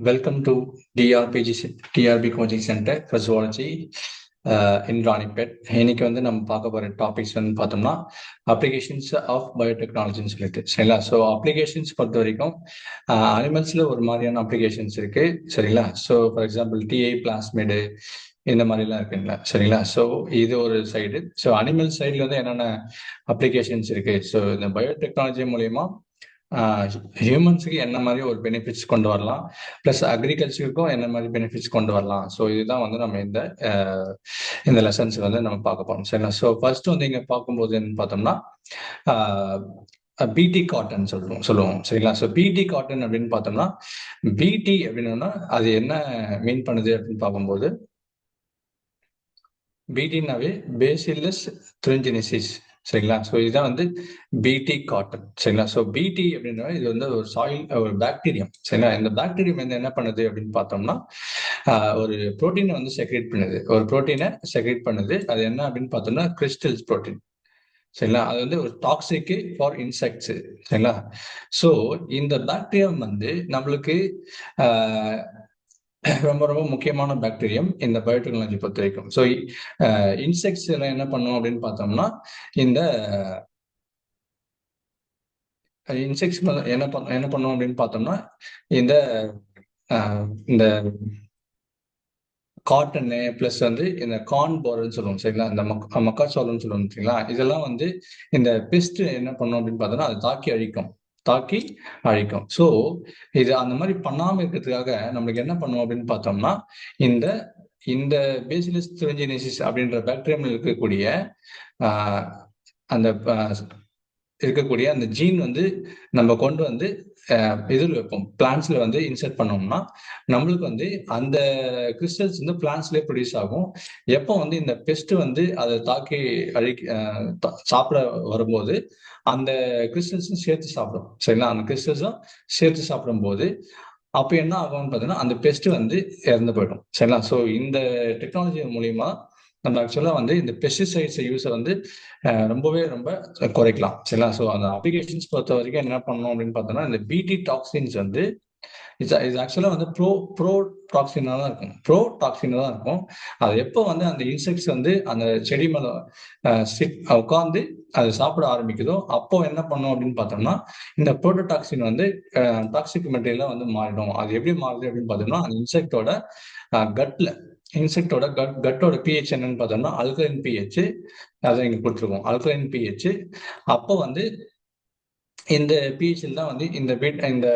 Welcome to TRB Coaching Center for Zoology in Ranipet. இன்னைக்கு நம்ம பார்க்க போகிற டாபிக்ஸ் பார்த்தோம்னா அப்ளிகேஷன்ஸ் ஆஃப் பயோடெக்னாலஜின்னு சொல்லிட்டு சரிங்களா. ஸோ அப்ளிகேஷன்ஸ் பொறுத்த வரைக்கும் அனிமல்ஸில் ஒரு மாதிரியான அப்ளிகேஷன்ஸ் இருக்கு சரிங்களா. ஸோ ஃபார் எக்ஸாம்பிள் டிஐ பிளாஸ்மிடு இந்த மாதிரிலாம் இருக்குங்களா சரிங்களா. ஸோ இது ஒரு சைடு. ஸோ அனிமல் சைடில் என்னென்ன அப்ளிகேஷன்ஸ் இருக்கு. ஸோ இந்த பயோடெக்னாலஜி மூலயமா ஹியூமன்ஸுக்கு என்ன மாதிரி ஒரு பெனிஃபிட்ஸ் கொண்டு வரலாம், ப்ளஸ் அக்ரிகல்ச்சருக்கும் என்ன மாதிரி பெனிஃபிட்ஸ் கொண்டு வரலாம். ஸோ இதுதான் நம்ம இந்த லெசன்ஸ் நம்ம பார்க்க போறோம் சரிங்களா. ஸோ ஃபர்ஸ்ட் இங்க பார்க்கும்போது என்ன பார்த்தோம்னா பிடி காட்டன் சொல்லுவோம் சரிங்களா. ஸோ பிடி காட்டன் அப்படின்னு பார்த்தோம்னா பிடி அப்படின்னா அது என்ன மீன் பண்ணுது அப்படின்னு பார்க்கும்போது பிடினாவே பேசிலஸ் துரிஞ்சினிசிஸ் சரிங்களா. ஸோ இதுதான் பிடி காட்டன் சரிங்களா. ஸோ பிடி அப்படின்னா இது ஒரு சாயில் ஒரு பாக்டீரியம் சரிங்களா. இந்த பாக்டீரியம் என்ன பண்ணுது அப்படின்னு பார்த்தோம்னா ஒரு புரோட்டீனை செக்ரேட் பண்ணுது. ஒரு புரோட்டீனை செக்ரேட் பண்ணுது. அது என்ன அப்படின்னு பார்த்தோம்னா கிறிஸ்டல்ஸ் புரோட்டீன் சரிங்களா. அது ஒரு டாக்ஸிக் ஃபார் இன்செக்ட்ஸ் சரிங்களா. ஸோ இந்த பாக்டீரியம் நம்மளுக்கு ரொம்ப ரொம்ப முக்கியமான பாக்டீரியம் இந்த பயோடெக்னாலஜி பொறுத்த வரைக்கும். ஸோ இன்செக்ட்ஸ் எல்லாம் என்ன பண்ணும் அப்படின்னு பார்த்தோம்னா இந்த இன்செக்ட்ஸ் என்ன பண்ணும் அப்படின்னு பார்த்தோம்னா இந்த இந்த காட்டனு பிளஸ் இந்த கார்ன் போர்ன்னு சொல்லுவோம் சரிங்களா. இந்த மக்காச்சோளம்னு சொல்லுவோம் சரிங்களா. இதெல்லாம் இந்த பெஸ்ட் என்ன பண்ணும் அப்படின்னு பார்த்தோம்னா அது தாக்கி அழிக்கும். ஸோ இது அந்த மாதிரி பண்ணாம இருக்கிறதுக்காக நம்மளுக்கு என்ன பண்ணுவோம் அப்படின்னு பார்த்தோம்னா இந்த இந்த பேசிலஸ் துரிஞ்சினிசிஸ் அப்படின்ற பாக்டீரியம் இருக்கக்கூடிய அந்த ஜீன் நம்ம கொண்டு இதில் வைப்போம். பிளான்ஸ்ல இன்சர்ட் பண்ணோம்னா நம்மளுக்கு அந்த கிறிஸ்டல்ஸ் பிளான்ஸ்லயே ப்ரொடியூஸ் ஆகும். எப்போ இந்த பெஸ்ட் அதை தாக்கி சாப்பிட வரும்போது அந்த கிறிஸ்டல்ஸும் சேர்த்து சாப்பிடும் சரிங்களா. அந்த கிறிஸ்டல்ஸும் சேர்த்து சாப்பிடும் போது அப்போ என்ன ஆகும்னு பார்த்தீங்கன்னா அந்த பெஸ்ட் இறந்து போயிடும் சரிங்களா. ஸோ இந்த டெக்னாலஜி மூலியமா நம்ம ஆக்சுவலா இந்த பெஸ்டிசைட்ஸ் யூஸை ரொம்பவே ரொம்ப குறைக்கலாம் சரிங்களா. ஸோ அந்த அப்ளிகேஷன்ஸ் பொறுத்த வரைக்கும் என்ன பண்ணணும் அப்படின்னு பார்த்தோம்னா இந்த பிடி டாக்ஸின்ஸ் இது ஆக்சுவலா ப்ரோ டாக்ஸினா தான் இருக்கும். தான் இருக்கும். அது எப்போ அந்த இன்செக்ட்ஸ் அந்த செடி மேல உட்காந்து அதை சாப்பிட ஆரம்பிக்குதோ அப்போ என்ன பண்ணும் அப்படின்னு பார்த்தோம்னா இந்த புரோட்டோடாக்சின் டாக்ஸிக் மெட்டீரியலா மாறிடும். அது எப்படி மாறுது அப்படின்னு பார்த்தோம்னா அந்த இன்செக்டோட கட்டோட பிஹெச் என்னன்னு பார்த்தோம்னா அல்கலைன் பிஹெச் அதை இங்க கொடுத்துருக்கோம். அல்கலைன் பிஹெச் அப்போ இந்த பிஹெச்ல தான் இந்த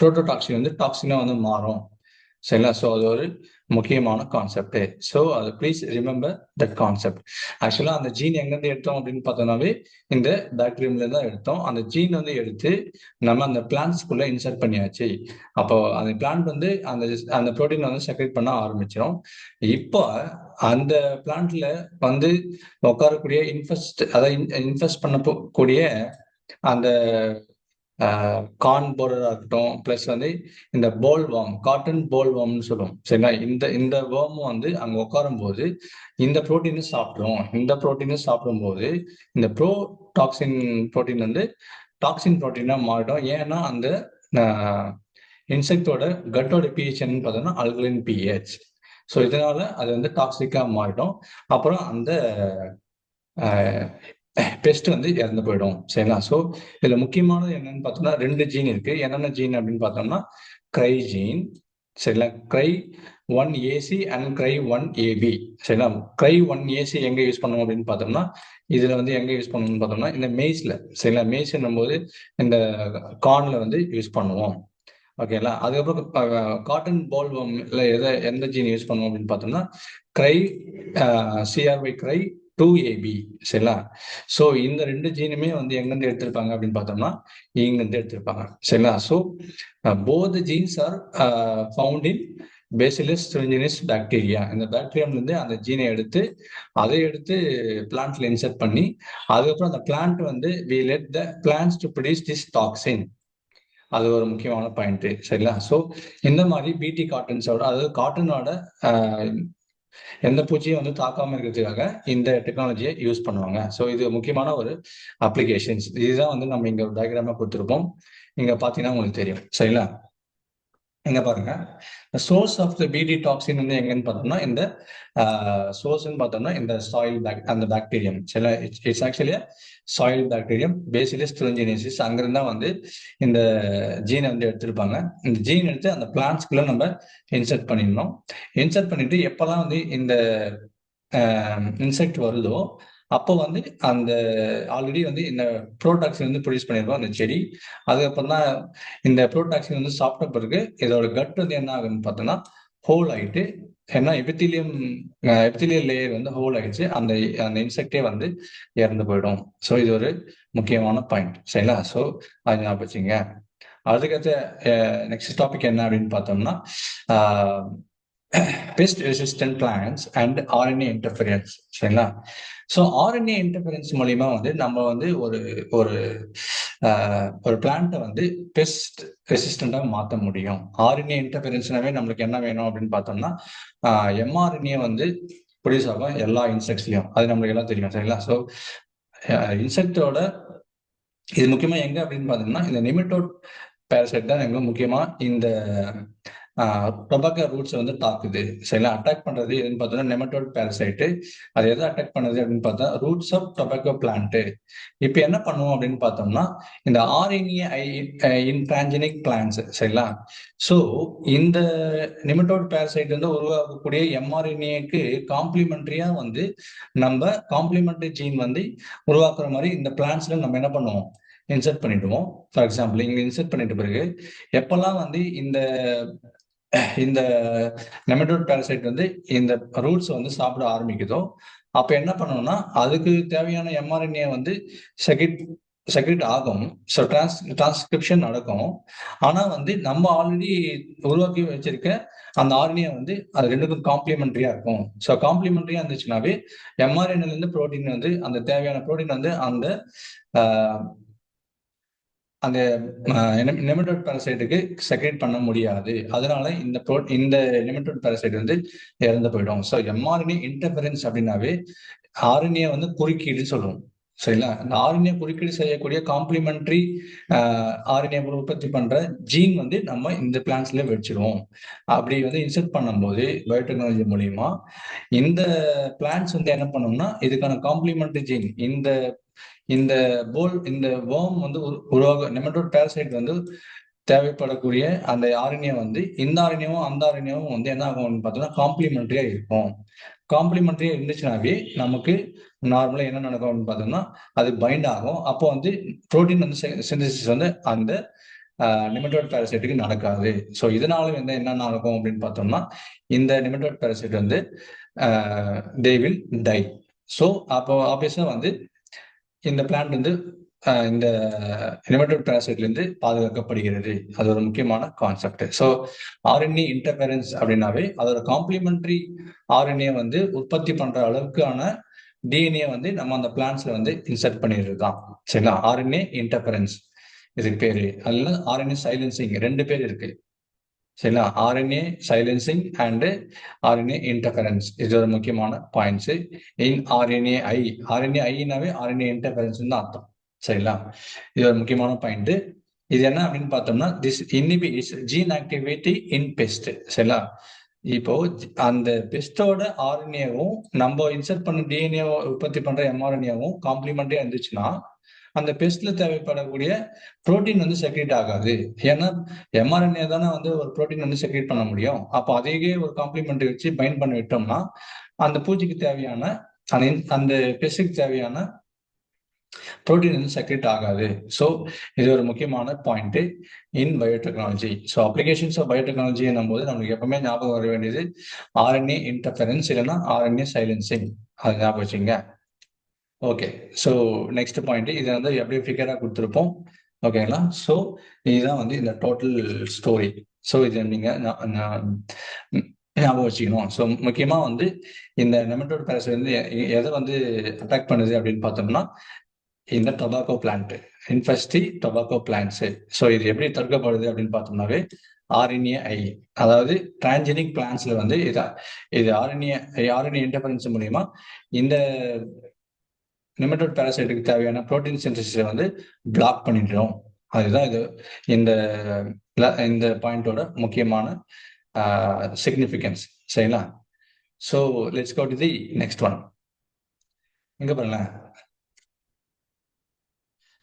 புரோட்டோடாக்சின் டாக்ஸினா மாறும் சரிங்களா. ஸோ அது ஒரு முக்கியமான கான்செப்ட். ஸோ அது ப்ளீஸ் ரிமெம்பர் தட் கான்செப்ட். ஆக்சுவலா அந்த ஜீன் எங்கேருந்து எடுத்தோம் அப்படின்னு பார்த்தோம்னாவே இந்த பாக்டீரியம்ல தான் எடுத்தோம். அந்த ஜீன் எடுத்து நம்ம அந்த பிளான்ட்ஸ்குள்ள இன்சர்ட் பண்ணியாச்சு. அப்போ அந்த பிளான்ட் அந்த அந்த ப்ரோட்டீன் செக்ரேட் பண்ண ஆரம்பிச்சிடும். இப்போ அந்த பிளான்ட்ல உட்காரக்கூடிய இன்ஃபெஸ்ட் பண்ணக்கூடிய அந்த கார்ன் போரரா இருக்கட்டும், பிளஸ் இந்த போல் வார்ம், காட்டன் போல் வார்ம்னு சொல்லுவோம் சரிங்களா. இந்த வேர்மும் அங்க உட்காரும் போது இந்த புரோட்டீனை சாப்பிடும். இந்த புரோட்டீனை சாப்பிடும்போது இந்த டாக்ஸின் புரோட்டீன் டாக்ஸின் புரோட்டீனா மாறிடும். ஏன்னா அந்த இன்செக்டோட கட்டோட பிஹெச் என்னன்னு பார்த்தோம்னா அல்கலைன் பிஹெச். ஸோ இதனால அது டாக்ஸிக்கா மாறிடும். அப்புறம் அந்த பெஸ்ட் இறந்து போயிடும் சரிங்களா. ஸோ இதுல முக்கியமானது என்னன்னு பார்த்தோம்னா 2 ஜீன் இருக்கு. என்னென்ன ஜீன் அப்படின்னு பார்த்தோம்னா கிரை ஜீன் சரிங்களா. கிரை 1AC அண்ட் கிரை 1AB சரிங்களா. கிரை 1AC எங்க யூஸ் பண்ணுவோம் அப்படின்னு பார்த்தோம்னா இதுல எங்க யூஸ் பண்ணுவோம்னு பார்த்தோம்னா இந்த மேய்ஸ்ல சரிங்களா. மேய்ஸ் போது இந்த கார்ன்ல யூஸ் பண்ணுவோம் ஓகேங்களா. அதுக்கப்புறம் காட்டன் போல்வம்ல எந்த ஜீன் யூஸ் பண்ணுவோம் அப்படின்னு பார்த்தோம்னா கிரை CRY கிரை 2AB சரிங்களா. ஸோ இந்த 2 ஜீனுமே எங்கிருந்து எடுத்திருப்பாங்க அப்படின்னு பார்த்தோம்னா இங்கிருந்து எடுத்திருப்பாங்க சரிங்களா. So both genes are found in bacillus thuringiensis bacteria. இந்த பாக்டீரியாவிலிருந்து அந்த ஜீனை அதை எடுத்து பிளான்ட்ல இன்சர்ட் பண்ணி அதுக்கப்புறம் அந்த plant we let the plants to produce this toxin. அது ஒரு முக்கியமான பாயிண்ட் சரிங்களா. ஸோ இந்த மாதிரி பிடி காட்டன்ஸோட அதாவது காட்டனோட எந்த பூச்சியும் தாக்காம இருக்கிறதுக்காக இந்த டெக்னாலஜியை யூஸ் பண்ணுவாங்க. ஸோ இது முக்கியமான ஒரு அப்ளிகேஷன்ஸ். இதுதான் நம்ம இங்க ஒரு டயக்ராமா கொடுத்துருப்போம். இங்க பாத்தீங்கன்னா உங்களுக்கு தெரியும் சரிங்களா. இங்க பாருங்க, சோர்ஸ் ஆஃப் த பிடி டாக்ஸின் வந்து எங்கன்னு பார்த்தோம்னா, இந்த சோர்ஸ்ன்னு பார்த்தோம்னா இந்த சாயில் அந்த பாக்டீரியம் சில it's actually soil bacterium bacillus thuringiensis அங்கிருந்தா வந்து இந்த ஜீனை வந்து எடுத்திருப்பாங்க. இந்த ஜீன் எடுத்து அந்த பிளான்ட்ஸ்குள்ள நம்ம இன்சர்ட் பண்ணிடணும். இன்சர்ட் பண்ணிட்டு எப்பெல்லாம் வந்து இந்த இன்செக்ட் வருதோ அப்போ வந்து அந்த ஆல்ரெடி வந்து இந்த ப்ரோடாக்சின் வந்து ப்ரொடியூஸ் பண்ணியிருக்கோம் அந்த செடி. அதுக்கப்புறம் தான் இந்த ப்ரோடாக்சின் வந்து சாப்பிட்ட பிறகு இதோட கட் வந்து என்ன ஆகுன்னு பார்த்தோம்னா ஹோல் ஆயிட்டு, ஏன்னா எபித்திலியல் லேயர் வந்து ஹோல் ஆயிடுச்சு, அந்த அந்த இன்செக்டே வந்து இறந்து போயிடும். ஸோ இது ஒரு முக்கியமான பாயிண்ட், சரிங்களா? ஸோ அது ஞாபகம் வச்சுங்க. அதுக்கடுத்த நெக்ஸ்ட் டாபிக் என்ன அப்படின்னு பார்த்தோம்னா pest resistant plants and RNA interference, சரிங்களா? ஸோ ஆர்என்ஏ இன்டர்ஃபரன்ஸ் மூலியமா வந்து நம்ம வந்து ஒரு ஒரு ஒரு பிளான்ட்டை வந்து பெஸ்ட் ரெசிஸ்டண்டாக மாற்ற முடியும். ஆர்என்ஏ இன்டர்ஃபரன்ஸ்னாவே நம்மளுக்கு என்ன வேணும் அப்படின்னு பார்த்தோம்னா எம்ஆர்என்ஏ வந்து ப்ரொடியூஸ் ஆகும் எல்லா இன்செக்ட்ஸ்லையும், அது நம்மளுக்கு எல்லாம் தெரியும், சரிங்களா? ஸோ இன்செக்டோட இது முக்கியமா எங்க அப்படின்னு பார்த்தோம்னா இந்த நிமிட்டோட் பேரசைட் தான் எங்க முக்கியமா இந்த டொபாக்கோ ரூட்ஸ் வந்து தாக்குது, சரிங்களா? அட்டாக் பண்றது எதுன்னு பார்த்தோம்னா நெமட்டோட் பேரசைட்டு. அது எதை அட்டாக் பண்ணுது அப்படின்னு பார்த்தா ரூட்ஸ் ஆஃப் டொபாக்கோ பிளான்ட். இப்போ என்ன பண்ணுவோம் அப்படின்னு பார்த்தோம்னா இந்த ஆர்என்ஏ இன்ட்ரான்ஜெனிக் பிளான்ஸ், சரிங்களா? ஸோ இந்த நெமட்டோட் பேரசைட் வந்து உருவாக்கக்கூடிய எம்ஆர்என்ஏக்கு காம்ப்ளிமெண்டரியா வந்து நம்ம காம்ப்ளிமெண்டரி ஜீன் வந்து உருவாக்குற மாதிரி இந்த பிளான்ஸ்ல நம்ம என்ன பண்ணுவோம், இன்சர்ட் பண்ணிடுவோம். ஃபார் எக்ஸாம்பிள் இங்க இன்சர்ட் பண்ணிட்ட பிறகு எப்பெல்லாம் வந்து இந்த இந்த நெமட்டோட் பேரசைட் வந்து இந்த ரூட்ஸ் வந்து சாப்பிட ஆரம்பிக்குதோ அப்ப என்ன பண்ணணும்னா அதுக்கு தேவையான எம்ஆர்என்ஏ வந்து செக்ரெட் ஆகும். ஸோ டிரான்ஸ்கிரிப்ஷன் நடக்கும். ஆனா வந்து நம்ம ஆல்ரெடி உருவாக்கி வச்சிருக்க அந்த ஆர்என்ஏ வந்து அது ரெண்டுக்கும் காம்ப்ளிமெண்டரியா இருக்கும். ஸோ காம்ப்ளிமெண்டரியா இருந்துச்சுனாவே எம்ஆர்என்ஏல இருந்து புரோட்டீன் வந்து அந்த தேவையான புரோட்டீன் வந்து அந்த அந்த நெமட்டோட் பாரசைட்டுக்கு செக்ரேட் பண்ண முடியாது. அதனால இந்த நெமட்டோட் பாரசைட் வந்து இறந்து போயிடும். ஸோ எம்ஆர்என்ஏ இன்டர்ஃபரன்ஸ் அப்படின்னாவே ஆர்என்ஏ வந்து குறுக்கீடுன்னு சொல்லுவோம், சரிங்களா? இந்த ஆர்என்ஏ குறுக்கீடு செய்யக்கூடிய காம்ப்ளிமெண்டரி ஆர்என்ஏ உற்பத்தி பண்ற ஜீன் வந்து நம்ம இந்த பிளான்ஸ்ல வச்சிருவோம். அப்படி வந்து இன்செர்ட் பண்ணும்போது பயோடெக்னாலஜி மூலியமா இந்த பிளான்ஸ் வந்து என்ன பண்ணோம்னா இதுக்கான காம்ப்ளிமெண்டரி ஜீன் இந்த இந்த வேர்ம் வந்து உருவாக நெமட்டோட் பேரசைட் வந்து தேவைப்படக்கூடிய அந்த ஆர்என்ஏ வந்து இந்த ஆர்என்ஏவும் அந்த ஆர்என்ஏவும் வந்து என்ன ஆகும்னு பார்த்தோம்னா காம்ப்ளிமெண்டரியா இருக்கும். காம்ப்ளிமெண்டரியா இருந்துச்சுனாவே நமக்கு நார்மலா என்ன நடக்கும்னு பார்த்தோம்னா அது பைண்ட் ஆகும். அப்போ வந்து புரோட்டீன் வந்து சிந்தசிஸ் வந்து அந்த நெமட்டோட் பேரசைட்டுக்கு நடக்காது. ஸோ இதனால வந்து என்ன நடக்கும் அப்படின்னு பார்த்தோம்னா இந்த நெமட்டோட் பேரசைட் வந்து தே வில் டை. ஸோ அப்போ ஆப்வியஸா வந்து இந்த பிளான்ட் வந்து இந்த நெமட்டோட் பேரசைட்ல இருந்து பாதுகாக்கப்படுகிறது. அது ஒரு முக்கியமான கான்செப்ட். ஸோ ஆர்என்ஏ இன்டர்ஃபரன்ஸ் அப்படின்னாவே அதோட காம்ப்ளிமெண்டரி ஆர்என்ஏ வந்து உற்பத்தி பண்ற அளவுக்கான டிஎன்ஏ வந்து நம்ம அந்த பிளான்ட்ஸ்ல வந்து இன்சர்ட் பண்ணிடுறது தான், சரிங்களா? ஆர்என்ஏ இன்டர்ஃபரன்ஸ் இதுக்கு பேரு. அதுல ஆர்என்ஏ சைலன்சிங் ரெண்டு பேர் இருக்கு, சரிங்களா? RNA silencing and RNA interference, இது ஒரு முக்கியமான பாயிண்ட்ஸ். இன் ஆர்என்ஏ ஐனாவே ஆர்என்ஏ இன்டர்ஃபரன்ஸ் தான் அர்த்தம், சரிங்களா? இது ஒரு முக்கியமான பாயிண்ட். இது என்ன அப்படின்னு பார்த்தோம்னா this inhibits gene activity in pest, சரிங்களா? இப்போ அந்த பெஸ்டோட ஆர்என்ஏவும் நம்ம இன்சர்ட் பண்ண டிஎன்ஏ உற்பத்தி பண்ற எம்ஆர்என்ஏவும் காம்ப்ளிமெண்டரியா இருந்துச்சுன்னா அந்த பெஸ்ட்ல தேவைப்படக்கூடிய புரோட்டீன் வந்து செக்ரேட் ஆகாது. ஏன்னா எம்ஆர்என்ஏ தானே வந்து ஒரு புரோட்டீன் வந்து செக்ரேட் பண்ண முடியும். அப்போ அதையே ஒரு காம்ப்ளிமெண்டரி வச்சு பைண்ட் பண்ணி விட்டோம்னா அந்த பூச்சிக்கு தேவையான அந்த பெஸ்டுக்கு தேவையான புரோட்டீன் வந்து செக்ரேட் ஆகாது. ஸோ இது ஒரு முக்கியமான point in biotechnology. So applications of biotechnology என்னும் போது நம்மளுக்கு எப்பவுமே ஞாபகம் வர வேண்டியது ஆர்என்ஏ இன்டர்ஃபரன்ஸ் இல்லைன்னா ஆர்என்ஏ சைலன்சிங், அது ஞாபகம் வச்சுங்க. ஓகே, ஸோ நெக்ஸ்ட் பாயிண்ட் இதை வந்து அப்படியே ஃபிகரா கொடுத்துருப்போம், ஓகேங்களா? ஸோ இதுதான் வந்து இந்த டோட்டல் ஸ்டோரி. ஸோ இதை நீங்க ஞாபகம் வச்சுக்கணும். ஸோ முக்கியமா வந்து இந்த நெமட்டோட் பேரசைட் வந்து எதை வந்து அட்டாக் பண்ணுது அப்படின்னு பார்த்தோம்னா இந்த tobacco plant, infested tobacco plants. So இது எப்படி தடுக்கப்படுது அப்படின்னு பார்த்தோம்னாவே ஆர்என்ஏ அதாவது டிரான்ஜெனிக் பிளான்ட்ஸ்ல வந்து இது ஆர்என்ஏ இன்டர்ஃபரன்ஸ் மூலியமா இந்த நெமட்டோட் பேரசைட்டுக்கு தேவையான புரோட்டீன் சிந்தசிஸை வந்து பிளாக் பண்ணிடுறோம். அதுதான் இது இந்த இந்த பாயிண்டோட முக்கியமான சிக்னிஃபிகன்ஸ். சரிங்களா? So let's go to the next one. இங்க பாருங்களேன்.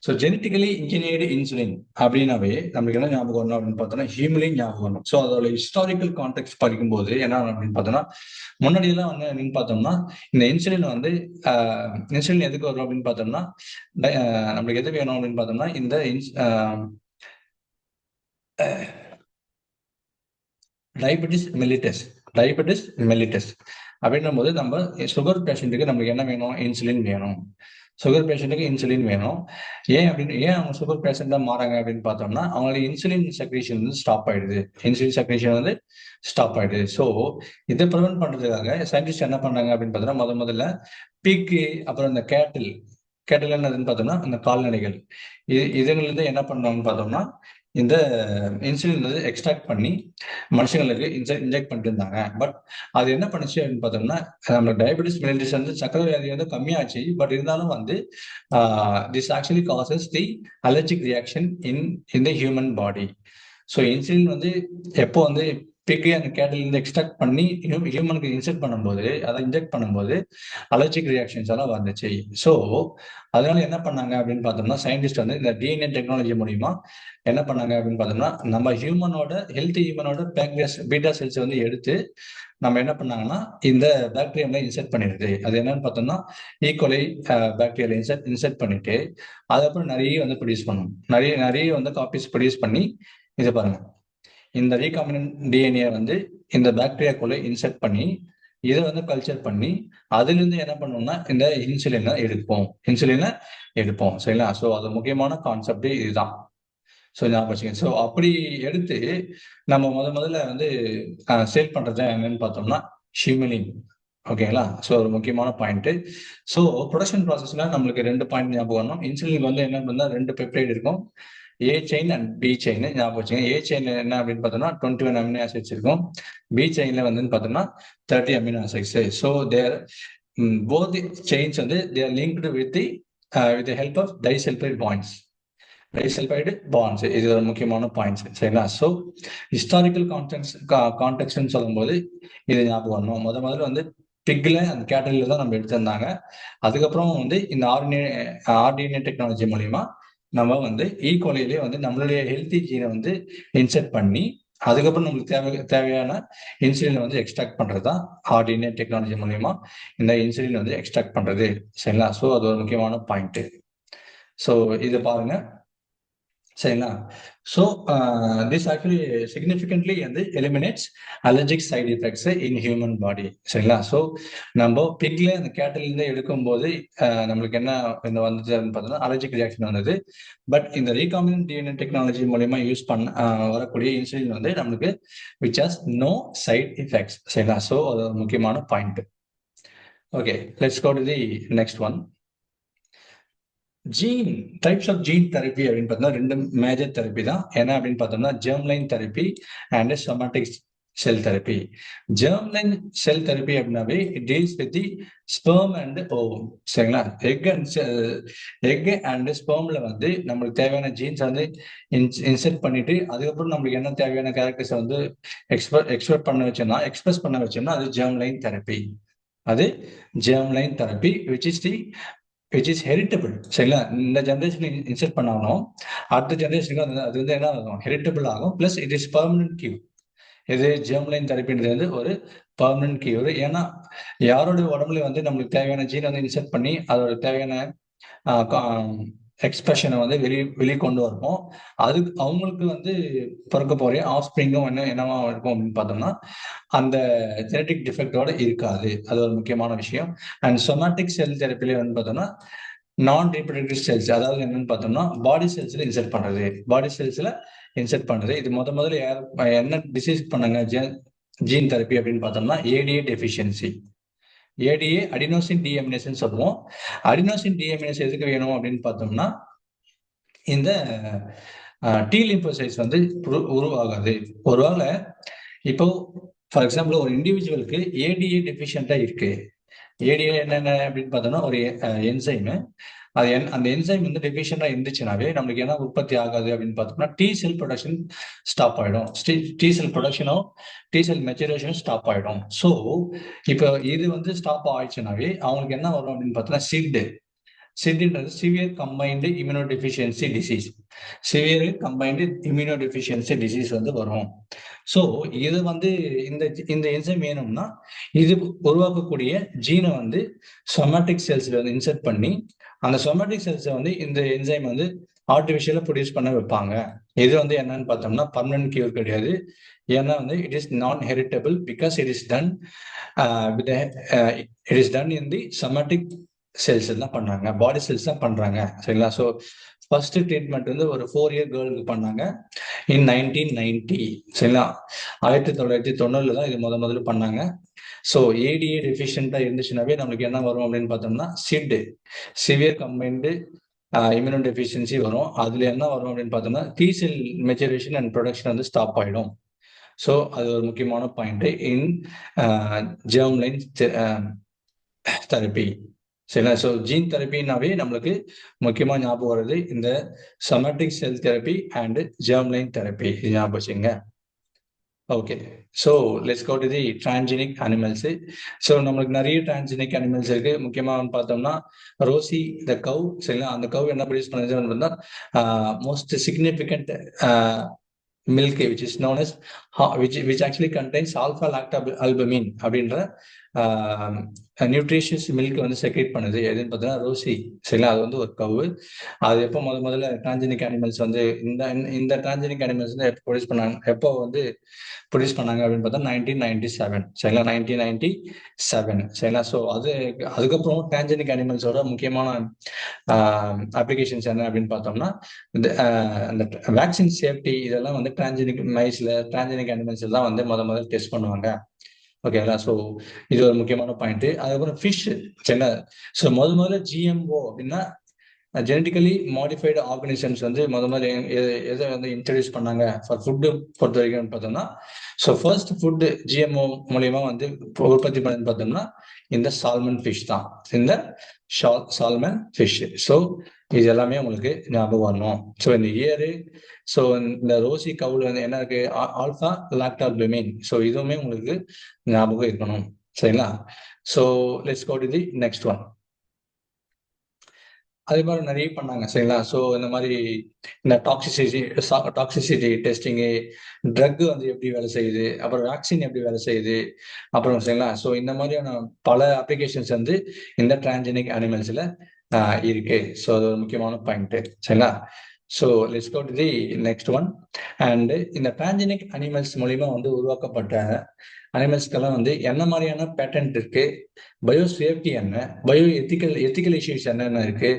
ஸோ ஜெனட்டிக்கலி இன்ஜினியர்டு இன்சுலின் அப்படின்னாவே நம்மளுக்கு என்ன ஞாபகம் வரணும் அப்படின்னு பார்த்தோம்னா ஹியூமலின் ஞாபகம் வரணும். ஸோ அதோட ஹிஸ்டாரிக்கல் கான்டெக்ட் படிக்கும்போது என்ன அப்படின்னு பார்த்தோம்னா முன்னாடி எல்லாம் வந்து என்னன்னு பார்த்தோம்னா இந்த இன்சுலின் வந்து இன்சுலின் எதுக்கு வரும் அப்படின்னு பார்த்தோம்னா நம்மளுக்கு எது வேணும் அப்படின்னு பார்த்தோம்னா இந்த டயபெட்டிஸ் மெல்லிட்டஸ் அப்படின்னும் போது நம்ம சுகர் பேஷண்ட்டுக்கு நம்மளுக்கு என்ன வேணும்? இன்சுலின் வேணும். சுகர் பேஷண்ட்டுக்கு இன்சுலின் வேணும். ஏன் அவங்க சுகர் பேஷண்டா மாறாங்க அப்படின்னு பார்த்தோம்னா அவங்களுக்கு இன்சுலின் செக்ரேஷன் வந்து ஸ்டாப் ஆயிடுது. ஸோ இதை ப்ரிவென்ட் பண்றதுக்காக சயின்டிஸ்ட் என்ன பண்றாங்க அப்படின்னு பார்த்தோம்னா முதல்ல பிக்கு, அப்புறம் இந்த கேட்டில் என்னதுன்னு பார்த்தோம்னா இந்த கால்நடைகள் இதுல இருந்து என்ன பண்றாங்கன்னு பார்த்தோம்னா இந்த இன்சுலின் வந்து எக்ஸ்ட்ராக்ட் பண்ணி மனுஷங்களுக்கு இன்ஜெக்ட் பண்ணிட்டு இருந்தாங்க. பட் அது என்ன பண்ணுச்சு அப்படின்னு பார்த்தோம்னா நம்ம டயபெட்டிஸ் மெலிட்டஸ் வந்து சக்கரை வியாதி வந்து கம்மியாச்சு. பட் இருந்தாலும் வந்து this actually causes the allergic reaction in the human body. So insulin வந்து எப்போ வந்து பிக்கு அந்த கேட்டில் இருந்து எக்ஸ்ட்ராக்ட் பண்ணி ஹியூமனுக்கு இன்ஜெக்ட் பண்ணும்போது அலர்ஜிக் ரியாக்ஷன்ஸ் எல்லாம் வந்துச்சு. ஸோ அதனால என்ன பண்ணாங்க அப்படின்னு பார்த்தோம்னா சயின்டிஸ்ட் வந்து இந்த டிஎன்ஏ டெக்னாலஜி மூலியமா என்ன பண்ணாங்க அப்படின்னு பார்த்தோம்னா நம்ம ஹெல்த்தி ஹியூமனோட பேங்க்ரியாஸ் பீட்டா செல்ஸ் வந்து எடுத்து நம்ம என்ன பண்ணாங்கன்னா இந்த பாக்டீரியாவில் இன்செர்ட் பண்ணிடுது. அது என்னன்னு பார்த்தோம்னா ஈகோலை பாக்டீரியாவில் இன்செர்ட் பண்ணிட்டு அதுக்கப்புறம் நிறைய வந்து ப்ரொடியூஸ் பண்ணும். நிறைய வந்து காப்பீஸ் ப்ரொடியூஸ் பண்ணி இதை பாருங்க இந்த ரீகாம்பினன்ட் டிஎன்ஏ வந்து இந்த பாக்டீரியாக்குள்ள இன்செர்ட் பண்ணி இதை வந்து கல்ச்சர் பண்ணி அதுல இருந்து என்ன பண்ணோம்னா இந்த இன்சுலினை எடுப்போம். சரிங்களா? ஸோ அது முக்கியமான கான்செப்ட் இதுதான். ஸோ ஞாபகம் வச்சுக்கோங்க. ஸோ அப்படி எடுத்து நம்ம முதல்ல வந்து சேல் பண்றது என்னன்னு பார்த்தோம்னா ஹியூமலின். ஓகேங்களா? ஸோ ஒரு முக்கியமான பாயிண்ட். ஸோ ப்ரொடக்ஷன் ப்ராசஸ்ல நம்மளுக்கு 2 பாயிண்ட் ஞாபகம் வரணும். இன்சுலின் வந்து என்ன பண்ணா 2 பெப்டைட் இருக்கும், A chain and B chain. ஞாபகம் வச்சுங்க. ஏ செயின்ல என்ன அப்படின்னு பார்த்தோம்னா 21 அமினோ ஆசிட்ஸ் இருக்கும். பி செயின்ல வந்து பார்த்தோம்னா 30 amino acids. So their both chains வந்து they're linked with the help of disulphide bonds. இது ஒரு முக்கியமான பாயிண்ட்ஸ். சரிங்களா? ஸோ ஹிஸ்டாரிக்கல் கான்டெக்ட்னு சொல்லும்போது இது ஞாபகம் வரணும். முதல்ல வந்து பிக்ல அந்த கேட்டகரியில தான் நம்ம எடுத்திருந்தாங்க. அதுக்கப்புறம் வந்து இந்த ஆர்டிஎன்ஏ டெக்னாலஜி மூலியமா நம்ம வந்து ஈகோலையிலே வந்து நம்மளுடைய ஹெல்த்தி ஜீனை வந்து இன்செர்ட் பண்ணி அதுக்கப்புறம் நம்மளுக்கு தேவையான இன்சுலின் வந்து எக்ஸ்ட்ராக்ட் பண்றதுதான் ஆர்டிஎன்ஏ டெக்னாலஜி மூலியமா இந்த இன்சுலின் வந்து எக்ஸ்ட்ராக்ட் பண்றது. சரிங்களா? ஸோ அது ஒரு முக்கியமான பாயிண்ட். ஸோ இதை பாருங்க. சரிங்களா? ஸோ திஸ் ஆக்சுவலி சிக்னிஃபிகன்ட்லி வந்து eliminates allergic side effects in human body. சரிங்களா? ஸோ நம்ம பிக்ல அந்த கேட்டிலிருந்து எடுக்கும்போது நம்மளுக்கு என்ன வந்துச்சுன்னு பார்த்தோம்னா அலர்ஜிக் ரியாக்ஷன் வந்தது. பட் இந்த ரீகாம்பினன்ட் டிஎன்ஏ டெக்னாலஜி மூலயமா யூஸ் வரக்கூடிய இன்சுலின் வந்து நம்மளுக்கு which has no side effects. சரிங்களா? ஸோ அது ஒரு முக்கியமான point. Okay, let's go to the next one. Types of gene therapy அப்படின்னு பார்த்தோம்னா 2 மேஜர் தெரப்பி தான். என்ன அப்படின்னு பார்த்தோம்னா germline therapy and somatic cell therapy. Germline cell therapy அப்படின்னாவே it deals with the sperm and ovum. சரிங்களா? எக் அண்ட் ஸ்பெர்ம்ல வந்து நம்மளுக்கு தேவையான ஜீன்ஸ் வந்து இன்செர்ட் பண்ணிட்டு அதுக்கப்புறம் நம்மளுக்கு என்ன தேவையான கேரக்டர்ஸ் வந்து எக்ஸ்பிரஸ் பண்ண வச்சோம்னா அது germline therapy which is heritable. சரிங்களா? இந்த ஜெனரேஷன் இன்செர்ட் பண்ணாலும் அடுத்த ஜெனரேஷனுக்கு அது வந்து என்ன ஆகும்? ஹெரிட்டபிள் ஆகும். Plus it is permanent cure. இது ஜெர்ம்லைன் தெரப்பின்றது வந்து ஒரு பர்மனன்ட் கியூர். ஏன்னா யாரோட உடம்புல வந்து நம்மளுக்கு தேவையான ஜீன் வந்து இன்செர்ட் பண்ணி அதோட தேவையான எக்ஸ்பிரஷனை வந்து வெளியே கொண்டு வரணும். அதுக்கு அவங்களுக்கு வந்து பிறக்க போற ஆஃப்ஸ்பிரிங்கும் என்னவா இருக்கும் அப்படின்னு பார்த்தோம்னா அந்த ஜெனட்டிக் டிஃபெக்டோட இருக்காது. அது ஒரு முக்கியமான விஷயம். அண்ட் சொமாட்டிக் செல் தெரப்பில வந்து பார்த்தோம்னா நான் ரீப்ரொடக்டிவ் செல்ஸ், அதாவது என்னன்னு பார்த்தோம்னா பாடி செல்ஸ்ல இன்செர்ட் பண்றது. இது முதல்ல என்ன டிசீஸ் பண்ணாங்க ஜீன் தெரப்பி அப்படின்னு பார்த்தோம்னா ஏடிஏ டெஃபிஷியன்சி. ஏடிஏ அடினோசின் டிஎமினேஸ் சொல்லுவோம். அடினோசின் டிஎமினேஸ் எதுக்கு வேணும் அப்படின்னு பார்த்தோம்னா இந்த டி லிம்போசைட்ஸ் வந்து உருவாகாது. ஒருவேளை இப்போ ஃபார் எக்ஸாம்பிள் ஒரு இண்டிவிஜுவலுக்கு ஏடிஏ டெஃபிஷியண்டா இருக்கு. ஏடிஏ என்னென்ன அப்படின்னு பார்த்தோம்னா ஒரு என்சைம். அந்த என்சைம் வந்து டெஃபிஷியண்டா இருந்துச்சுனாவே நம்மளுக்கு என்ன உற்பத்தி ஆகாது அப்படின்னு பார்த்தோம்னா டி செல் ப்ரொடக்ஷன் ஸ்டாப் ஆயிடும். டி செல் ப்ரொடக்ஷனும் டி செல் மெச்சுரேஷனும் ஸ்டாப் ஆயிடும். ஸோ இப்போ இது வந்து ஸ்டாப் ஆயிடுச்சுனாவே அவங்களுக்கு என்ன வரும் அப்படின்னு பார்த்தோம்னா சிட்ன்றது severe combined immunodeficiency disease. Severe combined immunodeficiency disease வந்து வரும். ஸோ இது வந்து இந்த இந்த என்சைம் வேணும்னா இது உருவாக்கக்கூடிய ஜீனை வந்து சொமேட்டிக் செல்ஸ்ல வந்து இன்சர்ட் பண்ணி அந்த சொமேட்டிக் செல்ஸை வந்து இந்த என்சைம் வந்து ஆர்டிஃபிஷியலா ப்ரொடியூஸ் பண்ண வைப்பாங்க. இது வந்து என்னன்னு பார்த்தோம்னா பர்மனன்ட் கியூர் கிடையாது. ஏன்னா வந்து it is non heritable because it is done it is done in the somatic cells தான் பண்றாங்க, பாடி செல்ஸ் தான் பண்றாங்க. சரிங்களா? ஸோ ஃபர்ஸ்ட் ட்ரீட்மெண்ட் வந்து ஒரு 4 இயர் கேர்ளுக்கு பண்ணாங்க இன் 1990. சரிங்களா? 1990 தான் இது முதல்ல பண்ணாங்க. ஸோ ஏடிஏ டெஃபிஷியண்டா இருந்துச்சுனாவே நம்மளுக்கு என்ன வரும் அப்படின்னு பார்த்தோம்னா சிவியர் கம்பைன்டு இம்யூனோ டெஃபிஷியன்சி வரும். அதுல என்ன வரும் அப்படின்னு பார்த்தோம்னா T cell maturation and production வந்து ஸ்டாப் ஆயிடும். ஸோ அது ஒரு முக்கியமான point in germ line therapy. சரிங்களா? ஸோ ஜீன் தெரப்பினாவே நம்மளுக்கு முக்கியமாக ஞாபகம் வருது இந்த somatic cell therapy and germ line therapy. இது ஞாபகம் வச்சுங்க. Okay, so let's go to the transgenic animals. So நம்மளுக்கு நிறைய டிரான்ஜெனிக் அனிமல்ஸ் இருக்கு. முக்கியமாக பார்த்தோம்னா ரோசி த கவ். சரிங்களா? அந்த கவ் என்ன ப்ரொடியூஸ் பண்ணுது most significant milk which is known as which actually contains alpha lactalbumin அப்படின்ற நியூட்ரிஷியஸ் மில்க் வந்து செக்ரேட் பண்ணுது. எதுன்னு பார்த்தீங்கன்னா ரோசி. சரிங்களா? அது வந்து ஒரு கவு. அது எப்போ முதல்ல டிரான்ஜெனிக் அனிமல்ஸ் வந்து இந்த டிரான்ஜெனிக் அனிமல்ஸ் வந்து எப்போ வந்து ப்ரொடியூஸ் பண்ணாங்க அப்படின்னு பார்த்தா 1997. சரிங்களா? 1997. சரிங்களா? ஸோ அதுக்கப்புறம் டிரான்ஜெனிக் அனிமல்ஸோட முக்கியமான அப்ளிகேஷன்ஸ் என்ன அப்படின்னு பார்த்தோம்னா இந்த வேக்சின் சேஃப்டி இதெல்லாம் வந்து டிரான்ஜெனிக் மைஸ்ல டிரான்ஜெனிக் அனிமல்ஸ் எல்லாம் வந்து முதல்ல டெஸ்ட் பண்ணுவாங்க. ஓகேங்களா? ஸோ இது ஒரு முக்கியமான பாயிண்ட். அதுக்கப்புறம் ஃபிஷ். சரிங்களா? ஸோ முதல்ல ஜிஎம்ஓ அப்படின்னா ஜெனட்டிக்கலி மாடிஃபைடு ஆர்கனிசம்ஸ் வந்து முதல்ல எதை வந்து இன்ட்ரடியூஸ் பண்ணாங்க ஃபார் ஃபுட்டு பொறுத்த வரைக்கும் பார்த்தோம்னா ஸோ ஃபர்ஸ்ட் ஃபுட்டு ஜிஎம்ஓ மூலியமா வந்து உற்பத்தி பண்ணி பார்த்தோம்னா இந்த சால்மன் ஃபிஷ் தான். இந்த சால்மன் ஃபிஷ். ஸோ இது எல்லாமே உங்களுக்கு ஞாபகம் வரணும். ஸோ இந்த இயரு ஸோ இந்த ரோசி கவுல வந்து என்ன இருக்கு ஆல்ஃபா லாக்டால்புமின். ஸோ இதுவுமே உங்களுக்கு ஞாபகம் இருக்கணும். சரிங்களா? So let's go to the next one. அதே மாதிரி நிறைய பண்ணாங்க. சரிங்களா? ஸோ இந்த மாதிரி இந்த டாக்ஸிசிட்டி டெஸ்டிங்கு, ட்ரக் வந்து எப்படி வேலை செய்யுது, அப்புறம் வேக்சின் எப்படி வேலை செய்யுது, அப்புறம் சரிங்களா? ஸோ இந்த மாதிரியான பல அப்ளிகேஷன்ஸ் வந்து இந்த டிரான்ஜெனிக் அனிமல்ஸ்ல இருக்கு. ஸோ அது ஒரு முக்கியமான பாயிண்ட். சரிங்களா? So let's go to the next one. And இந்த டிரான்ஜெனிக் அனிமல்ஸ் மூலியமா வந்து உருவாக்கப்பட்ட அனிமல்ஸ்க்கெல்லாம் வந்து என்ன மாதிரியான பேட்டன்ட் இருக்கு, பயோ சேஃப்டி என்ன, பயோ எத்திக்கல் இஷ்யூஸ் என்னென்ன இருக்கு.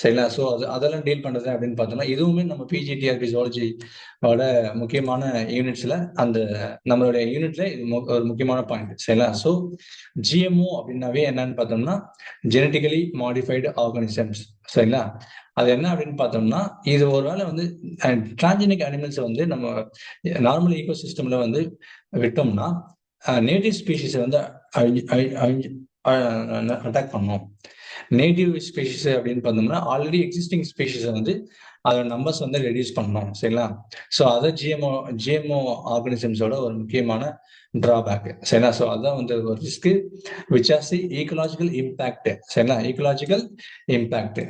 சரிங்களா? ஸோ அதெல்லாம் டீல் பண்றது அப்படின்னு பார்த்தோம்னா இதுவுமே நம்ம பிஜிடிஆர்பி ஜுவாலஜியோட முக்கியமான யூனிட்ஸ்ல அந்த நம்மளுடைய யூனிட்ல இது ஒரு முக்கியமான பாயிண்ட். சரிங்களா? ஸோ ஜிஎம்ஓ அப்படின்னாவே என்னன்னு பார்த்தோம்னா ஜெனட்டிக்கலி மாடிஃபைடு ஆர்கானிசம்ஸ். சரிங்களா? அது என்ன அப்படின்னு பார்த்தோம்னா இது ஒருவேளை வந்து டிரான்ஜெனிக் அனிமல்ஸ் வந்து நம்ம நார்மல் ஈகோ சிஸ்டம்ல வந்து விட்டோம்னா நேட்டிவ் ஸ்பீஷிஸ் வந்து அட்டாக் பண்ணும். நேட்டிவ் ஸ்பீஷிஸ் அப்படின்னு பார்த்தோம்னா ஆல்ரெடி எக்ஸிஸ்டிங் ஸ்பீஷிஸை வந்து அதோட நம்பர்ஸ் வந்து ரெடியூஸ் பண்ணணும். சரிங்களா? ஸோ அதை ஜிஎம்ஓ ஆர்கனிசம்ஸோட ஒரு முக்கியமான டிராபேக். சரிங்களா? ஸோ அதுதான் வந்து ஒரு risk which as the ecological impact. சரிங்களா? Ecological impact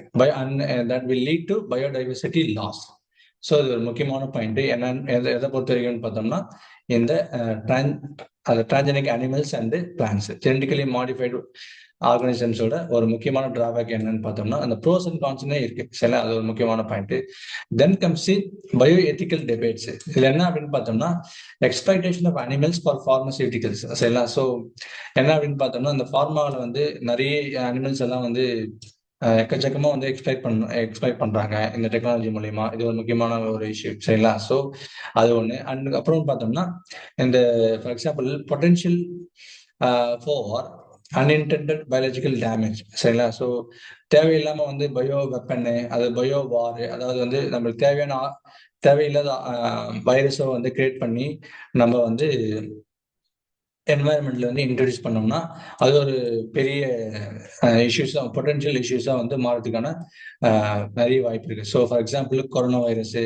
that will lead to biodiversity loss. So இது ஒரு முக்கியமான பாயிண்ட். எதை பொறுத்த வரைக்கும்னு பார்த்தோம்னா இந்த transgenic animals and plants genetically modified ஆர்கனிசம்ஸோட ஒரு முக்கியமான டிராபேக் என்னன்னு பார்த்தோம்னா அந்த ப்ரோஸ் அண்ட் கான்ஸ்னே இருக்கு. சரிங்களா? அது ஒரு முக்கியமான point. Then comes bio ethical debates. இதுல என்ன அப்படின்னு பார்த்தோம்னா எக்ஸ்பிளாய்டேஷன் ஆஃப் அனிமல்ஸ் ஃபார் ஃபார்மசியூட்டிகல்ஸ். சரிங்களா? ஸோ என்ன அப்படின்னு பார்த்தோம்னா இந்த ஃபார்மாவில் வந்து நிறைய அனிமல்ஸ் எல்லாம் வந்து எக்கச்சக்கமா வந்து எக்ஸ்பிளைட் பண்றாங்க இந்த டெக்னாலஜி மூலியமா. இது ஒரு முக்கியமான ஒரு இஷ்யூ. சரிங்களா? ஸோ அது ஒண்ணு. அண்ட் அப்புறம் பார்த்தோம்னா இந்த for example potential for unintended biological damage. சரிங்களா? ஸோ தேவையில்லாம வந்து பயோ வெப்பனு, அது பயோ வார், அதாவது வந்து நம்மளுக்கு தேவையில்லாத வைரஸை வந்து கிரியேட் பண்ணி நம்ம வந்து என்வாயர்மெண்ட்ல வந்து இன்ட்ரடியூஸ் பண்ணோம்னா அது ஒரு பெரிய இஷ்யூஸா பொட்டன்ஷியல் இஷ்யூஸா வந்து மாறதுக்கான நிறைய வாய்ப்பு இருக்கு. So for example corona virus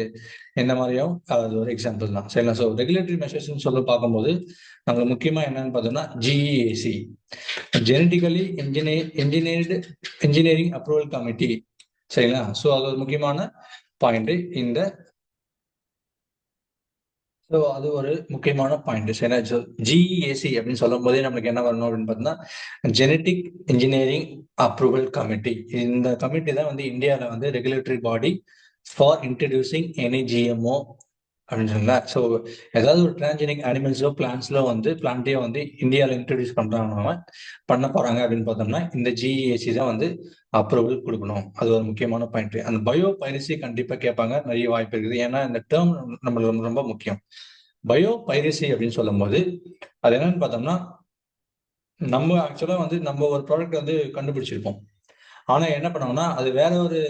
இந்த மாதிரியும் அது ஒரு எக்ஸாம்பிள் தான். சரிங்களா? ஸோ ரெகுலேட்டரி மெஷர்ஸ்ன்னு சொல்ல பார்க்கும்போது நம்மளுக்கு முக்கியமா என்னன்னு பார்த்தோம்னா GEAC, genetically engineering approval committee. சரிங்களா? ஸோ அது ஒரு முக்கியமான பாயிண்ட். ஸோ அது ஒரு முக்கியமான பாயிண்ட். ஏன்னா ஜிஇஏசி அப்படின்னு சொல்லும் போதே நம்மளுக்கு என்ன வரணும் அப்படின்னு பார்த்தீங்கன்னா ஜெனட்டிக் இன்ஜினியரிங் அப்ரூவல் கமிட்டி. இந்த கமிட்டி தான் வந்து இந்தியாவில் வந்து regulatory body for introducing any GMO அப்படின்னு சொல்லல. ஸோ ஏதாவது ஒரு டிரான்ஜெனிக் அனிமல்ஸோ பிளான்ட்ஸ்லோ வந்து பிளான்ட்டையோ வந்து இந்தியாவில் இன்ட்ரடியூஸ் பண்ண போறாங்க அப்படின்னு பார்த்தோம்னா இந்த ஜிஇஏசி தான் வந்து அப்ரூவல் கொடுக்கணும். அது ஒரு முக்கியமான பாயிண்ட். அந்த பயோ பைரசி கண்டிப்பா கேட்பாங்க, நிறைய வாய்ப்பு இருக்குது. ஏன்னா இந்த டேர்ம் நம்மளுக்கு ரொம்ப ரொம்ப முக்கியம். பயோ பைரசி அப்படின்னு சொல்லும் போது அது என்னன்னு பார்த்தோம்னா நம்ம ஆக்சுவலா வந்து நம்ம ஒரு ப்ராடக்ட் வந்து கண்டுபிடிச்சிருப்போம். ஆனா என்ன பண்ணுவோம்னா அது வேற ஒரு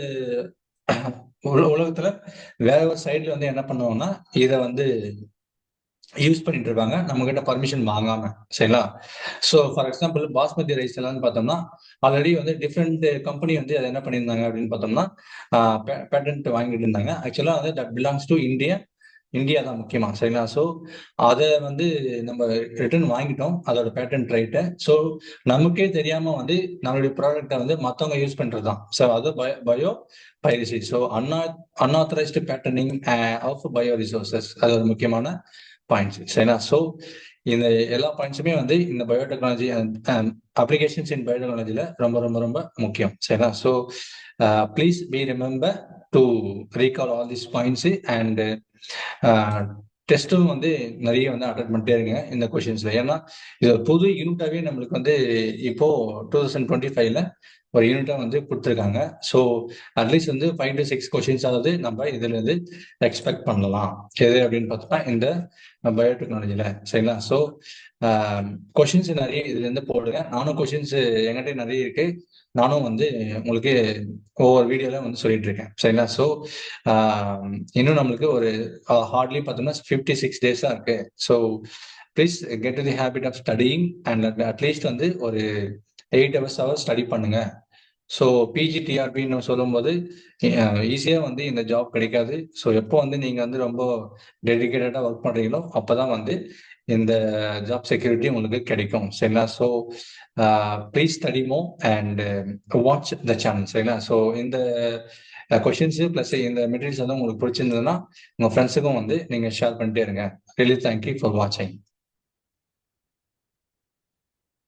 உலகத்துல வேற ஒரு சைட்ல வந்து என்ன பண்ணுவாங்கன்னா இதை வந்து யூஸ் பண்ணிட்டு இருப்பாங்க நம்ம கிட்ட பர்மிஷன் வாங்காம. சரிங்களா? So for example basmati rice எல்லாம் பார்த்தோம்னா ஆல்ரெடி வந்து டிஃப்ரெண்ட் கம்பெனி வந்து அதை என்ன பண்ணியிருந்தாங்க அப்படின்னு பார்த்தோம்னா பேட்டன்ட் வாங்கிட்டு இருந்தாங்க. ஆக்சுவலா வந்து தட் பிலாங்ஸ் டு இந்தியா தான் முக்கியமா. சரிங்களா? ஸோ அதை வந்து நம்ம ரிட்டர்ன் வாங்கிட்டோம் அதோட பேட்டன்ட் ரைட்டை. ஸோ நமக்கே தெரியாம வந்து நம்மளுடைய ப்ராடக்டை வந்து மற்றவங்க யூஸ் பண்றது தான். ஸோ அது bio piracy. So unauthorised patterning of bio resources அது ஒரு முக்கியமான பாயிண்ட்ஸ். சரிங்களா? ஸோ இந்த எல்லா பாயிண்ட்ஸுமே வந்து இந்த பயோடெக்னாலஜி அப்ளிகேஷன்ஸ் இன் பயோடெக்னாலஜில ரொம்ப ரொம்ப ரொம்ப முக்கியம். சரிங்களா? So please be remember to recall all this points. And டெஸ்ட்டும் வந்து நிறைய வந்து அட்டன் பண்ணிட்டே இருங்க இந்த கொஷின்ஸ்ல. ஏன்னா இது ஒரு புது யூனிட்டாவே நம்மளுக்கு வந்து இப்போ 2025ல ஒரு யூனிட்டா வந்து கொடுத்துருக்காங்க. ஸோ அட்லீஸ்ட் வந்து 5 to 6 கொஷின்ஸ் ஆகுது நம்ம இதுல இருந்து எக்ஸ்பெக்ட் பண்ணலாம். எது அப்படின்னு பார்த்தோம்னா இந்த பயோடெக்னாலஜில. சரிங்களா? ஸோ கொஷின்ஸ் நிறைய இதுல இருந்து போடுங்க. நானும் கொஷின்ஸ் என்கிட்ட நிறைய இருக்கு. நானும் வந்து உங்களுக்கு ஒவ்வொரு வீடியோல வந்து சொல்லிட்டு இருக்கேன். சரிங்களா? ஸோ இன்னும் நம்மளுக்கு ஒரு ஹார்ட்லி பார்த்தோம்னா 56 days தான் இருக்கு. So please get to the habit of studying and at least வந்து ஒரு 8 hours ஸ்டடி பண்ணுங்க. ஸோ பிஜிடிஆர்பின்னு சொல்லும்போது ஈஸியா வந்து இந்த ஜாப் கிடைக்காது. ஸோ எப்போ வந்து நீங்க வந்து ரொம்ப டெடிக்கேட்டடா ஒர்க் பண்றீங்களோ அப்பதான் வந்து இந்த ஜாப் செக்யூரிட்டி உங்களுக்கு கிடைக்கும். சரிங்களா? ஸோ ப்ளீஸ் ஸ்டடி மோ அண்ட் வாட்ச் த சேனல். சரிங்களா? ஸோ இந்த கொஷின்ஸ் பிளஸ் இந்த மெட்டீரியல்ஸ் வந்து உங்களுக்கு பிடிச்சிருந்ததுன்னா உங்க ஃப்ரெண்ட்ஸுக்கும் வந்து நீங்க ஷேர் பண்ணிட்டே இருங்க. ரியலி தேங்க்யூ ஃபார் வாட்சிங்.